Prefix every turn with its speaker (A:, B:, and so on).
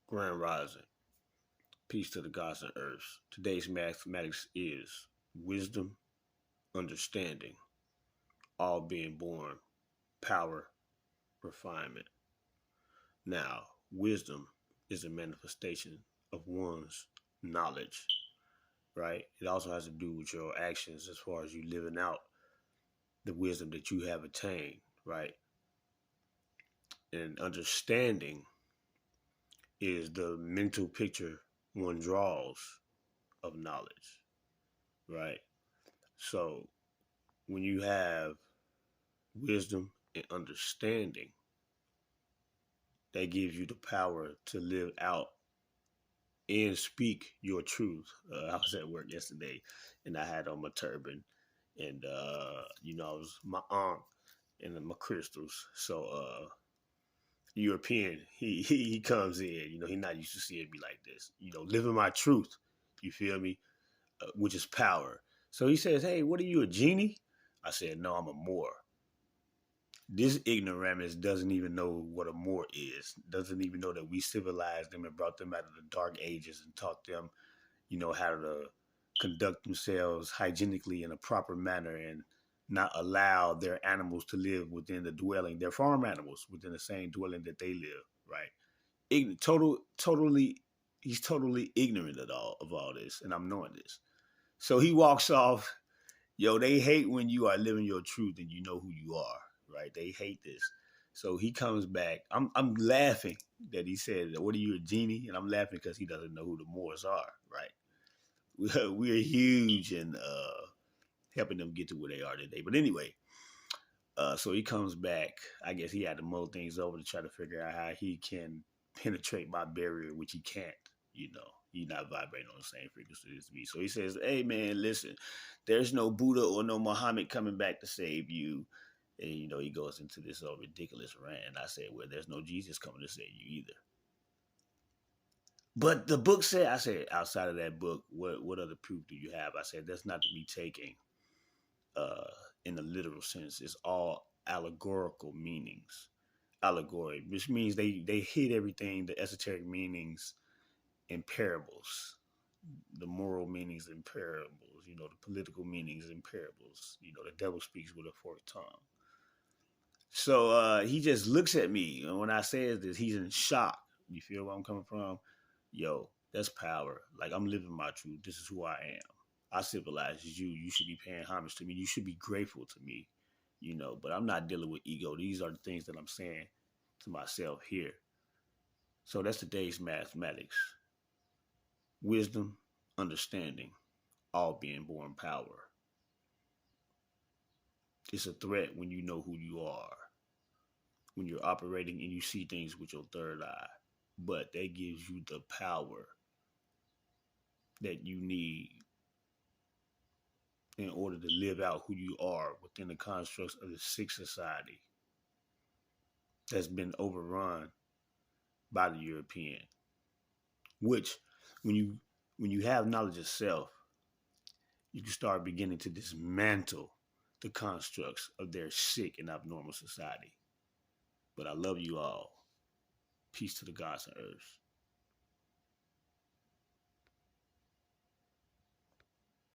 A: Grand Rising. Peace to the gods and earths. Today's mathematics is wisdom, understanding, all being born, power, refinement. Now, wisdom is a manifestation of one's knowledge, right? It also has to do with your actions as far as you living out the wisdom that you have attained, right? And understanding is the mental picture one draws of knowledge, right? So when you have wisdom and understanding, that gives you the power to live out and speak your truth. I was at work yesterday and I had on my turban and, I was my aunt and my crystals. So, European, he comes in, he not used to seeing me like this, living my truth. You feel me? Which is power. So he says, "Hey, what are you, a genie?" I said, "No, I'm a Moor." This ignoramus doesn't even know what a Moor is, doesn't even know that we civilized them and brought them out of the dark ages and taught them, how to conduct themselves hygienically in a proper manner and not allow their animals to live within the dwelling, their farm animals within the same dwelling that they live, right? Totally, he's totally ignorant of all this, and I'm knowing this. So he walks off. Yo, they hate when you are living your truth and you know who you are, right? They hate this. So he comes back. I'm laughing that he said, "What are you, a genie?" And I'm laughing because he doesn't know who the Moors are, right? We're huge in helping them get to where they are today. But anyway, so he comes back. I guess he had to mull things over to try to figure out how he can penetrate my barrier, which he can't. He's not vibrating on the same frequency as me. So he says, "Hey man, listen, there's no Buddha or no Muhammad coming back to save you." And he goes into this ridiculous rant. And I said, "Well, there's no Jesus coming to save you either." But the book said, I said, outside of that book, what other proof do you have? I said, that's not to be taken uh, in the literal sense. It's all allegorical meanings. Allegory, which means they hid everything, the esoteric meanings in parables, the moral meanings in parables, the political meanings in parables. The devil speaks with a forked tongue. So he just looks at me. And when I say this, he's in shock. You feel where I'm coming from? Yo, that's power. Like, I'm living my truth. This is who I am. I civilize you. You should be paying homage to me. You should be grateful to me, but I'm not dealing with ego. These are the things that I'm saying to myself here. So that's today's mathematics. Wisdom, understanding, all being born power. It's a threat when you know who you are, when you're operating and you see things with your third eye. But that gives you the power that you need in order to live out who you are within the constructs of the sick society that's been overrun by the European. Which, when you have knowledge of self, you can start beginning to dismantle the constructs of their sick and abnormal society. But I love you all. Peace to the gods and earth.